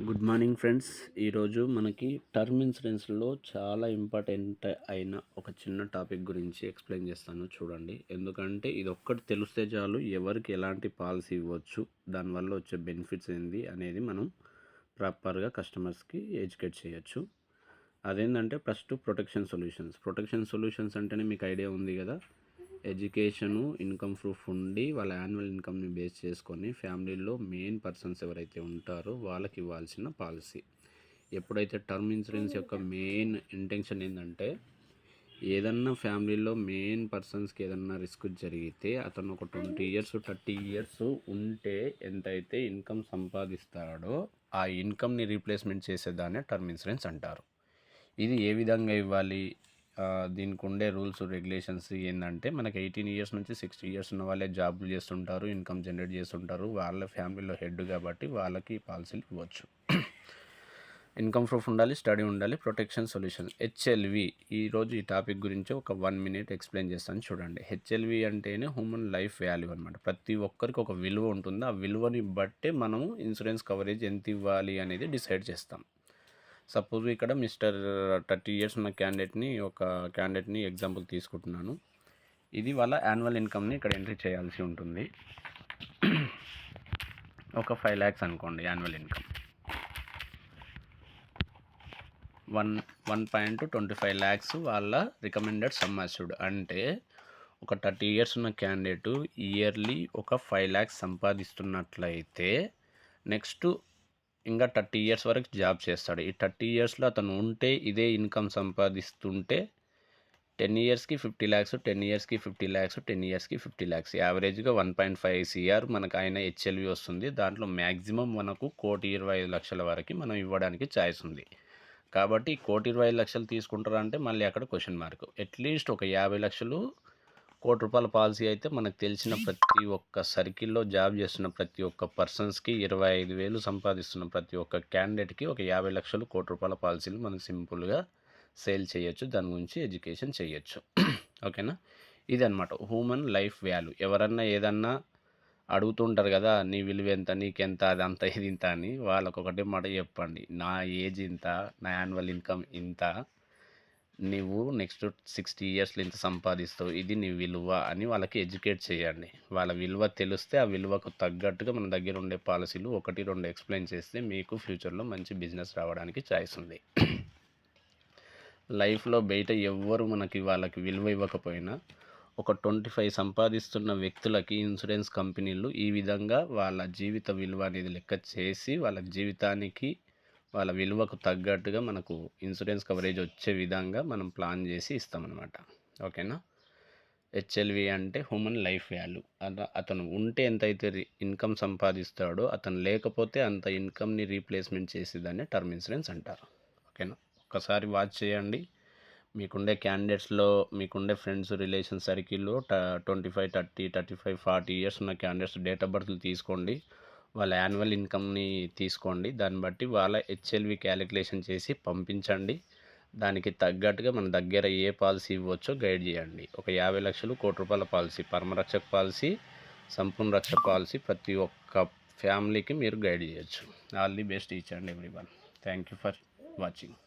Good morning friends. ఈరోజు మనకి term ఇన్సూరెన్స్లో చాలా ఇంపార్టెంట్ అయిన ఒక చిన్న టాపిక్ గురించి ఎక్స్ప్లెయిన్ చేస్తాను చూడండి. ఎందుకంటే ఇది ఒక్కటి తెలిస్తే చాలు ఎవరికి ఎలాంటి పాలసీ ఇవ్వచ్చు, దానివల్ల వచ్చే బెనిఫిట్స్ ఏంది అనేది మనం ప్రాపర్గా కస్టమర్స్కి ఎడ్యుకేట్ చేయొచ్చు. అదేంటంటే ఫస్ట్ ప్రొటెక్షన్ సొల్యూషన్స్ అంటేనే మీకు ఐడియా ఉంది కదా. ఎడ్యుకేషను, ఇన్కమ్ ప్రూఫ్ ఉండి వాళ్ళ యాన్యువల్ ఇన్కమ్ని బేస్ చేసుకొని ఫ్యామిలీలో మెయిన్ పర్సన్స్ ఎవరైతే ఉంటారో వాళ్ళకి ఇవ్వాల్సిన పాలసీ. ఎప్పుడైతే టర్మ్ ఇన్సూరెన్స్ యొక్క మెయిన్ ఇంటెన్షన్ ఏంటంటే ఏదన్నా ఫ్యామిలీలో మెయిన్ పర్సన్స్కి ఏదన్నా రిస్క్ జరిగితే అతను ఒక 20 ఇయర్స్ 30 ఇయర్స్ ఉంటే ఎంతైతే ఇన్కమ్ సంపాదిస్తాడో ఆ ఇన్కమ్ని రీప్లేస్మెంట్ చేసేదాన్నే టర్మ్ ఇన్సూరెన్స్ అంటారు. ఇది ఏ విధంగా ఇవ్వాలి, దీనికి ఉండే రూల్స్ రెగ్యులేషన్స్ ఏంటంటే మనకి 18 ఇయర్స్ నుంచి 60 ఇయర్స్ ఉన్న వాళ్ళే జాబ్లు చేస్తుంటారు, ఇన్కమ్ జనరేట్ చేస్తుంటారు, వాళ్ళ ఫ్యామిలీలో హెడ్ కాబట్టి వాళ్ళకి పాలసీలు ఇవ్వచ్చు. ఇన్కమ్ ప్రూఫ్ ఉండాలి, స్టడీ ఉండాలి. Protection solution HLV. ఈరోజు ఈ టాపిక్ గురించి ఒక 1 minute ఎక్స్ప్లెయిన్ చేస్తాను చూడండి. హెచ్ఎల్వి అంటేనే హ్యూమన్ లైఫ్ వాల్యూ అనమాట. ప్రతి ఒక్కరికి ఒక విలువ ఉంటుంది. ఆ విలువని బట్టే మనం ఇన్సూరెన్స్ కవరేజ్ ఎంత ఇవ్వాలి అనేది డిసైడ్ చేస్తాం. సపోజ్ ఇక్కడ మిస్టర్ 30 ఇయర్స్ ఉన్న క్యాండిడేట్ని ఎగ్జాంపుల్ తీసుకుంటున్నాను. ఇది వాళ్ళ యాన్యువల్ ఇన్కమ్ని ఇక్కడ ఎంట్రీ చేయాల్సి ఉంటుంది. ఒక 5 lakhs అనుకోండి యాన్యువల్ ఇన్కమ్. 1.25 lakhs వాళ్ళ రికమెండెడ్ సమ్ అష్యూర్డ్. అంటే ఒక 30 ఇయర్స్ ఉన్న క్యాండిడేట్ ఇయర్లీ ఒక 5 lakhs సంపాదిస్తున్నట్లయితే నెక్స్ట్ ఇంకా 30 ఇయర్స్ వరకు జాబ్ చేస్తాడు. ఈ 30 ఇయర్స్లో అతను ఉంటే ఇదే ఇన్కమ్ సంపాదిస్తుంటే 10 ఇయర్స్కి 50 lakhs, 10 ఇయర్స్కి 50 lakhs, 10 ఇయర్స్కి 50 lakhs, యావరేజ్గా 1.5 CR మనకు ఆయన హెచ్ఎల్వి వస్తుంది. దాంట్లో మ్యాక్సిమం మనకు 1,25,00,000 వరకు మనం ఇవ్వడానికి ఛాయిస్ ఉంది. కాబట్టి 1,25,00,000 తీసుకుంటారంటే మళ్ళీ అక్కడ క్వశ్చన్ మార్క్. అట్లీస్ట్ ఒక 50 లక్షలు, ₹1,00,00,000 పాలసీ అయితే మనకు తెలిసిన ప్రతి ఒక్క సర్కిల్లో జాబ్ చేస్తున్న ప్రతి ఒక్క పర్సన్స్కి 25,000 సంపాదిస్తున్న ప్రతి ఒక్క క్యాండిడేట్కి ఒక 50 లక్షలు ₹1,00,00,000 పాలసీలు మనం సింపుల్గా సేల్ చేయొచ్చు. దాని గురించి ఎడ్యుకేషన్ చేయొచ్చు. ఓకేనా. ఇదన్నమాట హ్యూమన్ లైఫ్ వాల్యూ. ఎవరన్నా ఏదన్నా అడుగుతుంటారు కదా, నీ విలువ ఎంత, నీకెంత, అదంతా ఇది ఇంత అని. వాళ్ళకు ఒకటే మాట చెప్పండి, నా ఏజ్ ఇంత, నా యాన్యువల్ ఇన్కమ్ ఇంత, నువ్వు నెక్స్ట్ 60 ఇయర్స్లో ఇంత సంపాదిస్తావు, ఇది నీ విలువ అని వాళ్ళకి ఎడ్యుకేట్ చేయండి. వాళ్ళ విలువ తెలిస్తే ఆ విలువకు తగ్గట్టుగా మన దగ్గర ఉండే పాలసీలు 1-2 ఎక్స్ప్లెయిన్ చేస్తే మీకు ఫ్యూచర్లో మంచి బిజినెస్ రావడానికి ఛాయిస్ ఉంది. లైఫ్లో బయట ఎవ్వరు వాళ్ళకి విలువ ఇవ్వకపోయినా ఒక 25 సంపాదిస్తున్న వ్యక్తులకి ఇన్సూరెన్స్ కంపెనీలు ఈ విధంగా వాళ్ళ జీవిత విలువ అనేది లెక్క చేసి వాళ్ళ జీవితానికి వాళ్ళ విలువకు తగ్గట్టుగా మనకు ఇన్సూరెన్స్ కవరేజ్ వచ్చే విధంగా మనం ప్లాన్ చేసి ఇస్తామన్నమాట. ఓకేనా. హెచ్ఎల్వి అంటే హ్యూమన్ లైఫ్ వాల్యూ. అతను ఉంటే ఎంతైతే ఇన్కమ్ సంపాదిస్తాడో అతను లేకపోతే అంత ఇన్కమ్ని రీప్లేస్మెంట్ చేసేదాన్ని టర్మ్ ఇన్సూరెన్స్ అంటారు. ఓకేనా. ఒక్కసారి వాచ్ చేయండి. మీకుండే క్యాండిడేట్స్లో, మీకుండే ఫ్రెండ్స్ రిలేషన్ సర్కిల్లో 25, 30, 35, 40 ఇయర్స్ ఉన్న క్యాండిడేట్స్ డేట్ ఆఫ్ బర్త్లు తీసుకోండి. వాళ్ళ యాన్యువల్ ఇన్కమ్ని తీసుకోండి. దాన్ని బట్టి వాళ్ళ హెచ్ఎల్వి క్యాలిక్యులేషన్ చేసి పంపించండి. దానికి తగ్గట్టుగా మన దగ్గర ఏ పాలసీ ఇవ్వచ్చో గైడ్ చేయండి. ఒక 50 లక్షలు, ₹1,00,00,000 పాలసీ, పరమరక్షక్ పాలసీ, సంపూర్ణ రక్షక్ పాలసీ ప్రతి ఒక్క ఫ్యామిలీకి మీరు గైడ్ చేయొచ్చు. All the best each and every one. Thank you for watching.